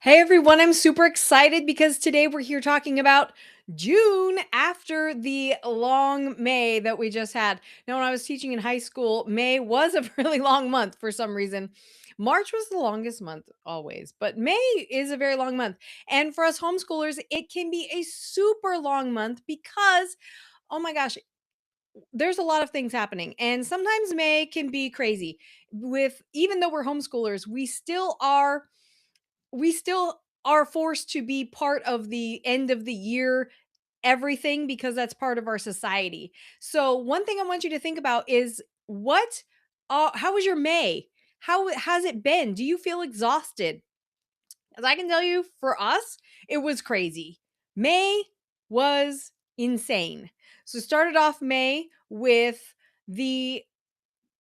Hey everyone, I'm super excited because today we're here talking about June after the long May that we just had. Now, when I was teaching in high school, May was a really long month for some reason. March was the longest month always, but May is a very long month. And for us homeschoolers, it can be a super long month because, oh my gosh, there's a lot of things happening. And sometimes May can be crazy. Even though we're homeschoolers, we still are forced to be part of the end of the year everything because that's part of our society. So one thing I want you to think about is how was your May? How has it been? Do you feel exhausted? As I can tell you, for us, it was crazy. May was insane. So started off May with the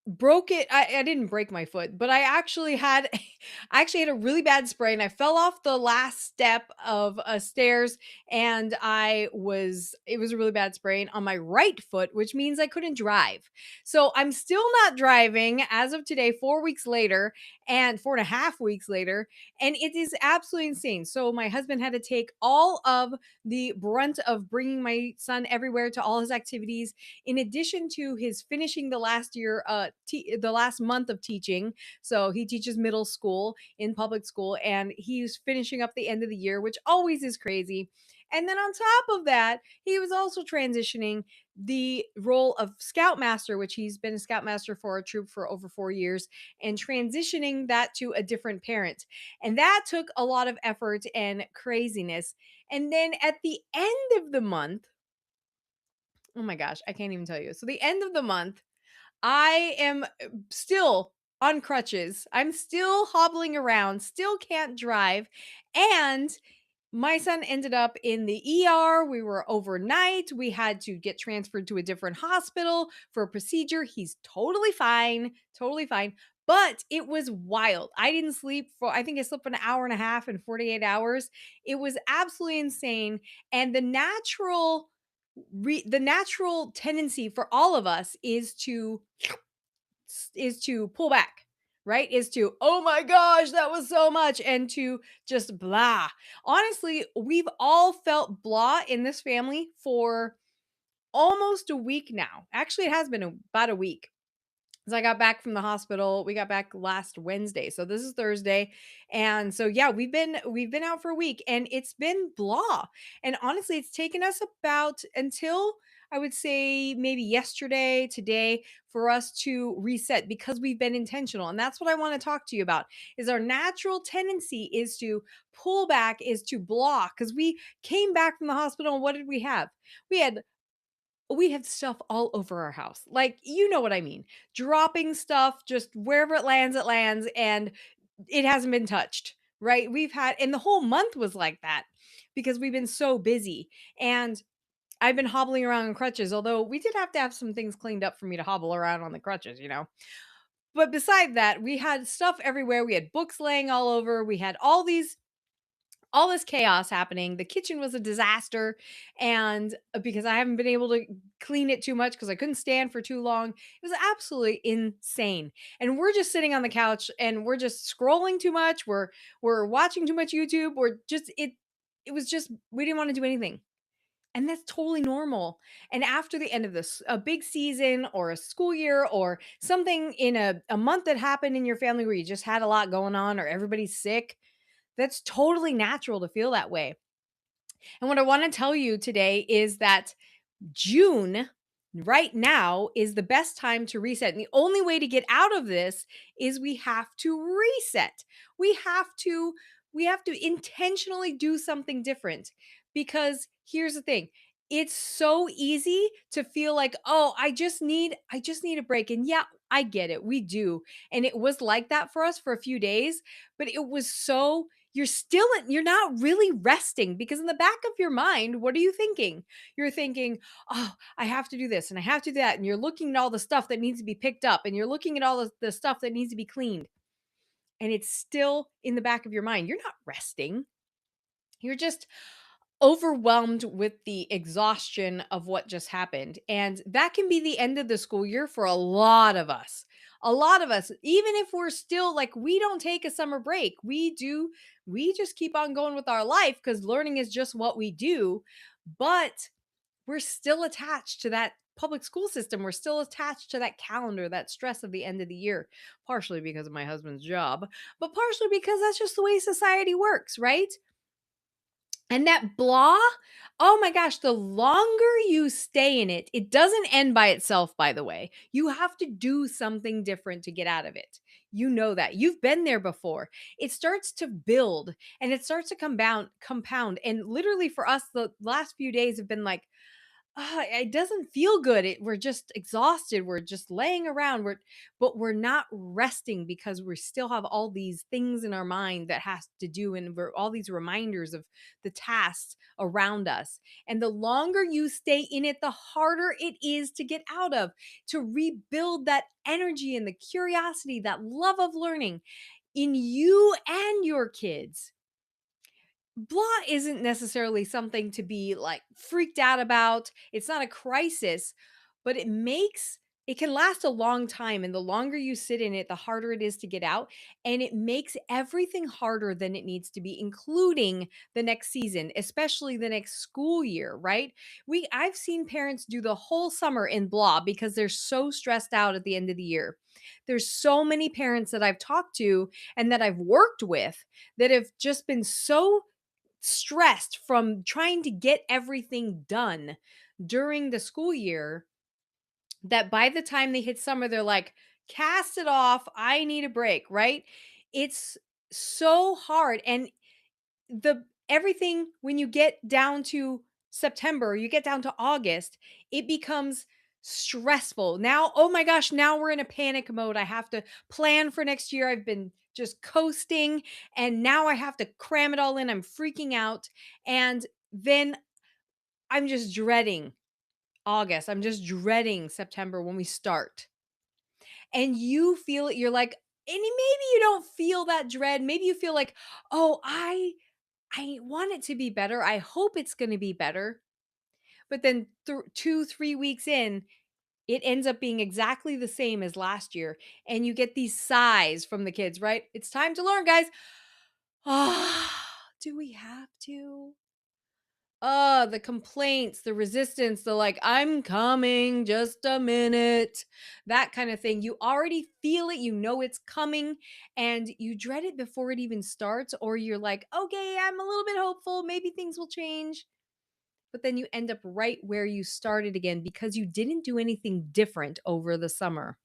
broke it I didn't break my foot, but I actually had I actually had a really bad sprain. I fell off the last step of a stairs and it was a really bad sprain on my right foot, which means I couldn't drive. So I'm still not driving as of today, 4 weeks later, and 4.5 weeks later, and it is absolutely insane. So my husband had to take all of the brunt of bringing my son everywhere to all his activities, in addition to his finishing the last month of teaching. So he teaches middle school in public school, and he's finishing up the end of the year, which always is crazy. And then on top of that, he was also transitioning the role of scoutmaster, which he's been a scoutmaster for a troop for over 4 years, and transitioning that to a different parent. And that took a lot of effort and craziness. And then at the end of the month, oh my gosh, I can't even tell you. So the end of the month, I am still on crutches. I'm still hobbling around, still can't drive. And my son ended up in the ER. We were overnight. We had to get transferred to a different hospital for a procedure. He's totally fine, totally fine. But it was wild. I didn't sleep I think I slept an hour and a half in 48 hours. It was absolutely insane. And the natural tendency for all of us is to pull back, right? Is to, oh my gosh, that was so much, and to just blah. Honestly, we've all felt blah in this family for almost a week now. Actually, it has been about a week. So I got back from the hospital. We got back last Wednesday. So this is Thursday. And so yeah, we've been out for a week and it's been blah. And honestly, it's taken us about until I would say maybe yesterday, today, for us to reset because we've been intentional. And that's what I want to talk to you about. Is our natural tendency is to pull back, is to block, because we came back from the hospital and what did we have? We had we have stuff all over our house. Like, you know what I mean. Dropping stuff just wherever it lands, and it hasn't been touched, right? And the whole month was like that because we've been so busy. And I've been hobbling around on crutches, although we did have to have some things cleaned up for me to hobble around on the crutches. But beside that, we had stuff everywhere. We had books laying all over. We had all this chaos happening. The kitchen was a disaster. And because I haven't been able to clean it too much because I couldn't stand for too long, it was absolutely insane. And we're just sitting on the couch and we're just scrolling too much. We're watching too much YouTube. It was just we didn't want to do anything. And that's totally normal. And after the end of a big season or a school year or something in a month that happened in your family where you just had a lot going on or everybody's sick, that's totally natural to feel that way. And what I want to tell you today is that June right now is the best time to reset. And the only way to get out of this is we have to reset. We have to intentionally do something different, because here's the thing. It's so easy to feel like, "Oh, I just need a break." And yeah, I get it. We do. And it was like that for us for a few days, but it was so you're not really resting, because in the back of your mind, what are you thinking? You're thinking, "Oh, I have to do this and I have to do that." And you're looking at all the stuff that needs to be picked up and you're looking at all the stuff that needs to be cleaned. And it's still in the back of your mind. You're not resting. You're just overwhelmed with the exhaustion of what just happened. And that can be the end of the school year for a lot of us. A lot of us, even if we're still like, we don't take a summer break. We do. We just keep on going with our life because learning is just what we do. But we're still attached to that public school system. We're still attached to that calendar, that stress of the end of the year, partially because of my husband's job, but partially because that's just the way society works, right? And that blah, oh my gosh, the longer you stay in it, it doesn't end by itself, by the way. You have to do something different to get out of it. You know that. You've been there before. It starts to build and it starts to compound. And literally for us, the last few days have been like, it doesn't feel good. We're just exhausted. We're just laying around. But we're not resting because we still have all these things in our mind that has to do, and we're all these reminders of the tasks around us. And the longer you stay in it, the harder it is to get out of, to rebuild that energy and the curiosity, that love of learning in you and your kids. Blah isn't necessarily something to be like freaked out about. It's not a crisis, but it can last a long time. And the longer you sit in it, the harder it is to get out. And it makes everything harder than it needs to be, including the next season, especially the next school year, right? I've seen parents do the whole summer in blah because they're so stressed out at the end of the year. There's so many parents that I've talked to and that I've worked with that have just been so stressed from trying to get everything done during the school year that by the time they hit summer, they're like, cast it off. I need a break, right? It's so hard. And the everything when you get down to September, you get down to August, it becomes stressful. Now, oh my gosh, now we're in a panic mode. I have to plan for next year. I've been just coasting and now I have to cram it all in. I'm freaking out. And then I'm just dreading August. I'm just dreading September when we start. And you feel it, you're like, and maybe you don't feel that dread. Maybe you feel like, oh, I want it to be better. I hope it's going to be better. But then 2, 3 weeks in, it ends up being exactly the same as last year. And you get these sighs from the kids, right? It's time to learn, guys. Ah, do we have to? The complaints, the resistance, the like, I'm coming, just a minute, that kind of thing. You already feel it, you know it's coming, and you dread it before it even starts, or you're like, okay, I'm a little bit hopeful, maybe things will change. But then you end up right where you started again because you didn't do anything different over the summer.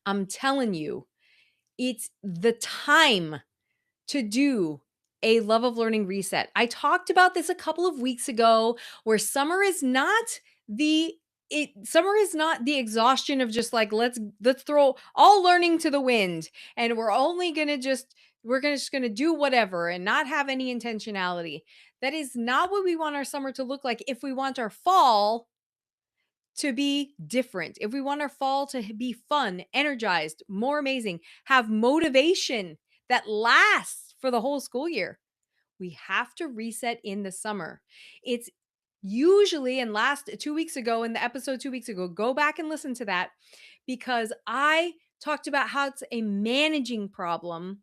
I'm telling you, it's the time to do a love of learning reset. I talked about this a couple of weeks ago where summer is not the exhaustion of just like let's throw all learning to the wind and we're gonna just gonna do whatever and not have any intentionality. That is not what we want our summer to look like if we want our fall to be different. If we want our fall to be fun, energized, more amazing, have motivation that lasts for the whole school year, we have to reset in the summer. It's usually, and last 2 weeks ago, in the episode 2 weeks ago, go back and listen to that because I talked about how it's a managing problem,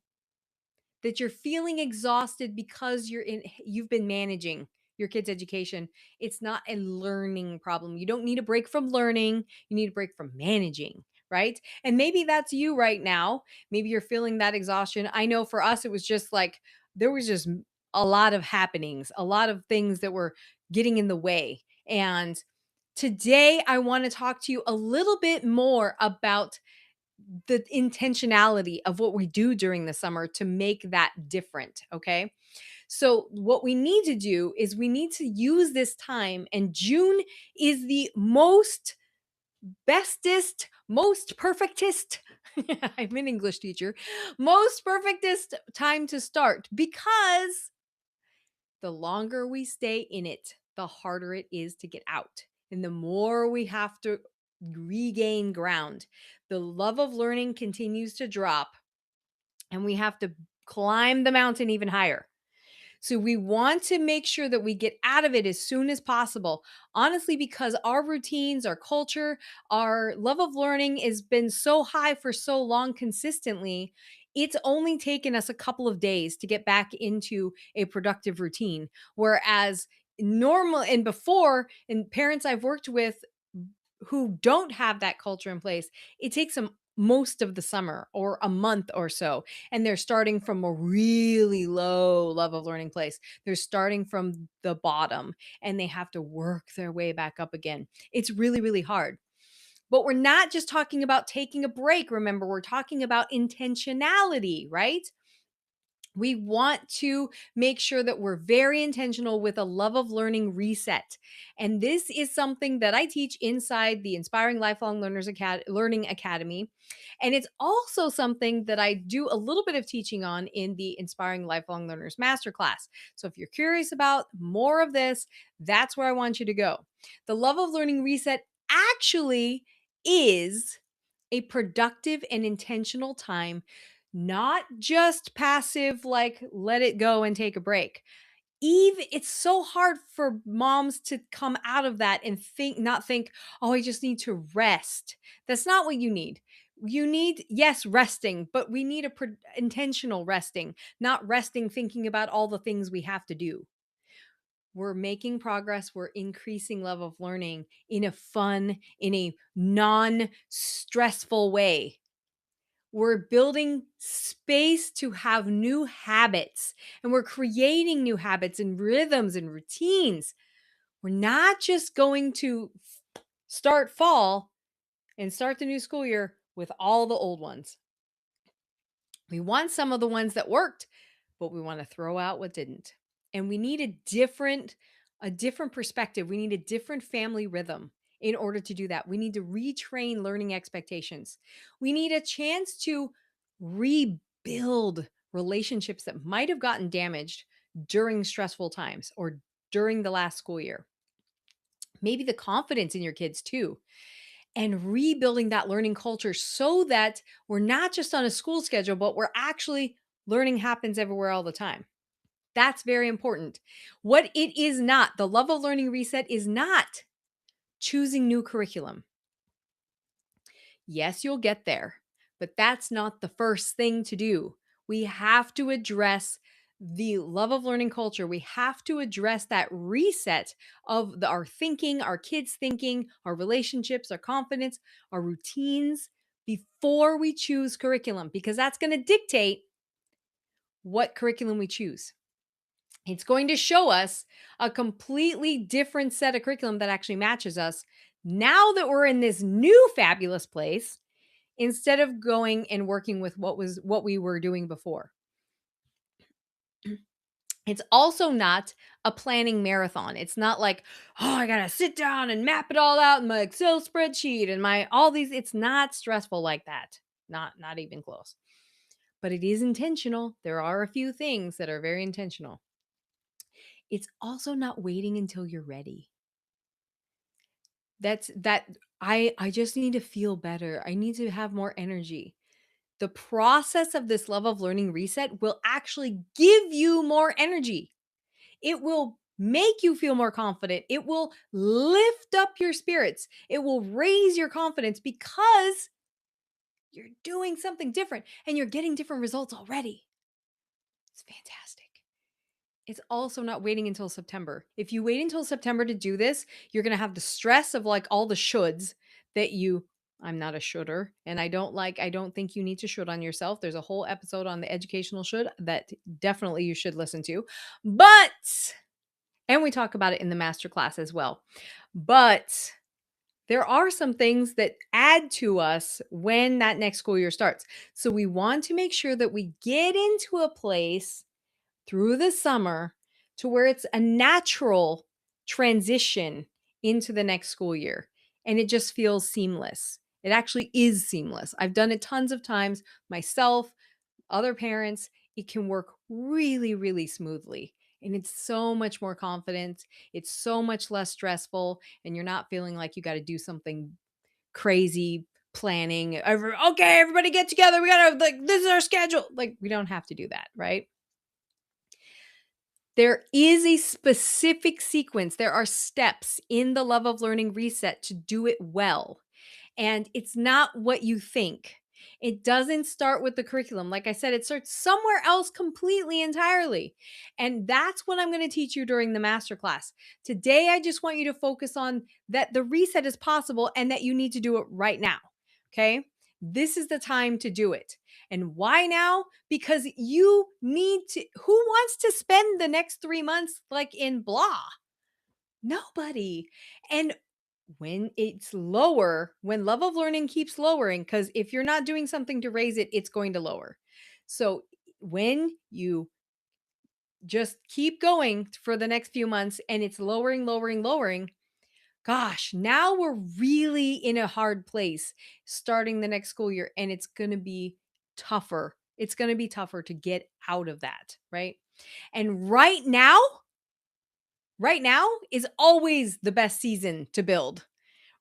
that you're feeling exhausted because you've been managing your kids' education. It's not a learning problem. You don't need a break from learning. You need a break from managing, right? And maybe that's you right now. Maybe you're feeling that exhaustion. I know for us, it was just like there was just a lot of happenings, a lot of things that were getting in the way. And today, I want to talk to you a little bit more about the intentionality of what we do during the summer to make that different. Okay. So, what we need to do is we need to use this time, and June is the most bestest, most perfectest. I'm an English teacher, most perfectest time to start because the longer we stay in it, the harder it is to get out. And the more we have to regain ground, the love of learning continues to drop, and we have to climb the mountain even higher. So we want to make sure that we get out of it as soon as possible. Honestly, because our routines, our culture, our love of learning has been so high for so long consistently, it's only taken us a couple of days to get back into a productive routine. Whereas normal and before, and parents I've worked with who don't have that culture in place, it takes them most of the summer or a month or so. And they're starting from a really low level of learning place. They're starting from the bottom and they have to work their way back up again. It's really, really hard. But we're not just talking about taking a break. Remember, we're talking about intentionality, right? We want to make sure that we're very intentional with a love of learning reset. And this is something that I teach inside the Inspiring Lifelong Learning Academy. And it's also something that I do a little bit of teaching on in the Inspiring Lifelong Learners Masterclass. So if you're curious about more of this, that's where I want you to go. The love of learning reset actually is a productive and intentional time, not just passive, like let it go and take a break. Even it's so hard for moms to come out of that and not think, oh, I just need to rest. That's not what you need. You need, yes, resting, but we need intentional resting, not resting thinking about all the things we have to do. We're making progress. We're increasing level of learning in a fun, in a non stressful way. We're building space to have new habits and we're creating new habits and rhythms and routines. We're not just going to start fall and start the new school year with all the old ones. We want some of the ones that worked, but we want to throw out what didn't. And we need a different perspective. We need a different family rhythm in order to do that. We need to retrain learning expectations. We need a chance to rebuild relationships that might have gotten damaged during stressful times or during the last school year. Maybe the confidence in your kids too, and rebuilding that learning culture so that we're not just on a school schedule, but we're actually learning happens everywhere all the time. That's very important. What it is not, the love of learning reset is not choosing new curriculum. Yes, you'll get there, but that's not the first thing to do. We have to address the love of learning culture. We have to address that reset of our thinking, our kids' thinking, our relationships, our confidence, our routines before we choose curriculum, because that's going to dictate what curriculum we choose. It's going to show us a completely different set of curriculum that actually matches us now that we're in this new fabulous place, instead of going and working with what we were doing before. It's also not a planning marathon. It's not like, oh, I got to sit down and map it all out in my Excel spreadsheet and my all these. It's not stressful like that. Not even close. But it is intentional. There are a few things that are very intentional. It's also not waiting until you're ready. I just need to feel better. I need to have more energy. The process of this love of learning reset will actually give you more energy. It will make you feel more confident. It will lift up your spirits. It will raise your confidence because you're doing something different and you're getting different results already. It's fantastic. It's also not waiting until September. If you wait until September to do this, you're going to have the stress of like all the shoulds that I'm not a shoulder, and I don't think you need to should on yourself. There's a whole episode on the educational should that definitely you should listen to. And we talk about it in the masterclass as well. But there are some things that add to us when that next school year starts. So we want to make sure that we get into a place through the summer to where it's a natural transition into the next school year. And it just feels seamless. It actually is seamless. I've done it tons of times myself, other parents. It can work really, really smoothly. And it's so much more confident. It's so much less stressful. And you're not feeling like you got to do something crazy planning. Okay, everybody get together. We got to, like, this is our schedule. Like, we don't have to do that, right? There is a specific sequence. There are steps in the love of learning reset to do it well. And it's not what you think. It doesn't start with the curriculum. Like I said, it starts somewhere else completely entirely. And that's what I'm going to teach you during the masterclass. Today, I just want you to focus on that the reset is possible and that you need to do it right now. Okay. This is the time to do it. And why now? Because you need to. Who wants to spend the next 3 months like in blah? Nobody. And when it's lower, when love of learning keeps lowering, because if you're not doing something to raise it, it's going to lower. So when you just keep going for the next few months and it's lowering, lowering, lowering, gosh, now we're really in a hard place starting the next school year. And it's going to be tougher. It's going to be tougher to get out of that. Right. And right now is always the best season to build.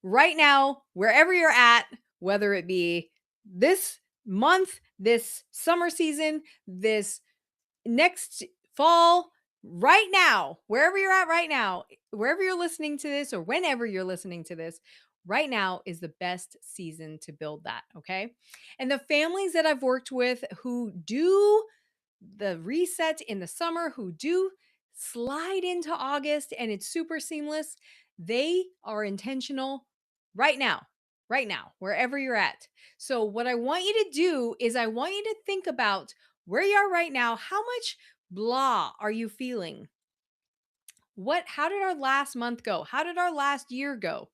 Right now, wherever you're at, whether it be this month, this summer season, this next fall, right now, wherever you're at right now, wherever you're listening to this or whenever you're listening to this, right now is the best season to build that. Okay. And the families that I've worked with who do the reset in the summer, who do slide into August and it's super seamless, they are intentional right now, wherever you're at. So, what I want you to do is, I want you to think about where you are right now. How much blah are you feeling? How did our last month go? How did our last year go?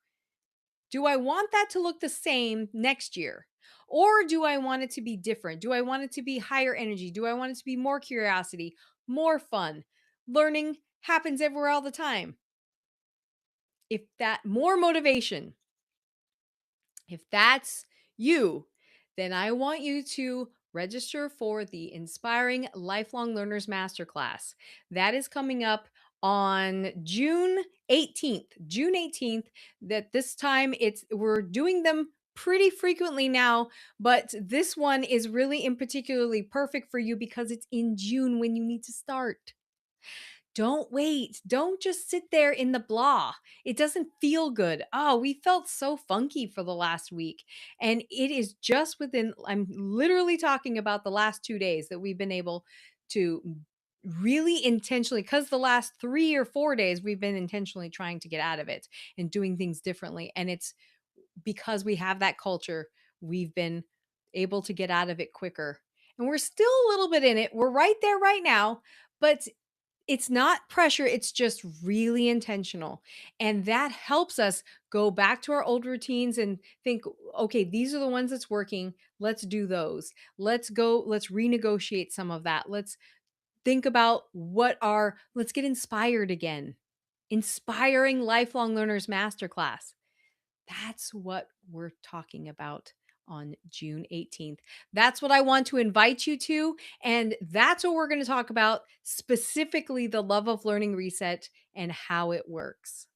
Do I want that to look the same next year? Or do I want it to be different? Do I want it to be higher energy? Do I want it to be more curiosity, more fun? Learning happens everywhere all the time. If that more motivation, if that's you, then I want you to register for the Inspiring Lifelong Learners Masterclass. That is coming up on June 18th. June 18th, that this time we're doing them pretty frequently now, but this one is really in particularly perfect for you because it's in June when you need to start. Don't wait. Don't just sit there in the blah. It doesn't feel good. Oh, we felt so funky for the last week. And it is just I'm literally talking about the last 2 days that we've been able to really intentionally, because the last 3 or 4 days, we've been intentionally trying to get out of it and doing things differently. And it's because we have that culture, we've been able to get out of it quicker. And we're still a little bit in it. We're right there right now, but it's not pressure, it's just really intentional. And that helps us go back to our old routines and think, okay, these are the ones that's working. Let's do those. Let's renegotiate some of that. Let's think about let's get inspired again. Inspiring Lifelong Learners Masterclass. That's what we're talking about on June 18th. That's what I want to invite you to. And that's what we're going to talk about, specifically the Love of Learning Reset and how it works.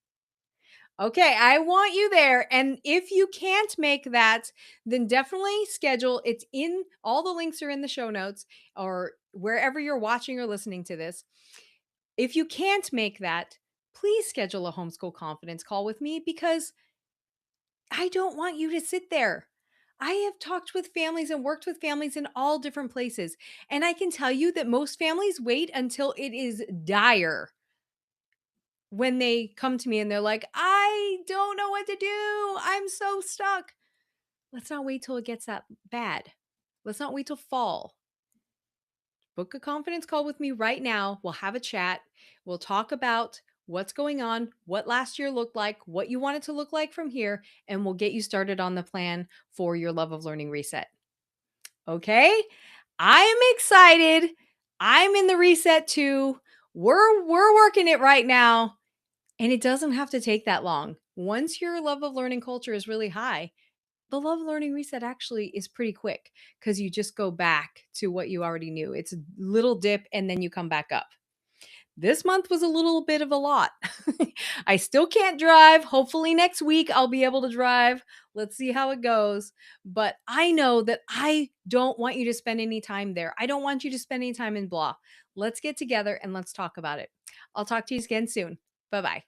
Okay, I want you there. And if you can't make that, then definitely schedule. It's in all the links are in the show notes or wherever you're watching or listening to this. If you can't make that, please schedule a homeschool confidence call with me because I don't want you to sit there. I have talked with families and worked with families in all different places. And I can tell you that most families wait until it is dire when they come to me and they're like, I don't know what to do. I'm so stuck. Let's not wait till it gets that bad. Let's not wait till fall. Book a confidence call with me right now. We'll have a chat. We'll talk about what's going on, what last year looked like, what you want it to look like from here, and we'll get you started on the plan for your Love of Learning reset. Okay? I am excited. I'm in the reset too. We're working it right now, and it doesn't have to take that long. Once your love of learning culture is really high, the love learning reset actually is pretty quick because you just go back to what you already knew. It's a little dip and then you come back up. This month was a little bit of a lot. I still can't drive. Hopefully, next week I'll be able to drive. Let's see how it goes. But I know that I don't want you to spend any time there. I don't want you to spend any time in blah. Let's get together and let's talk about it. I'll talk to you again soon. Bye bye.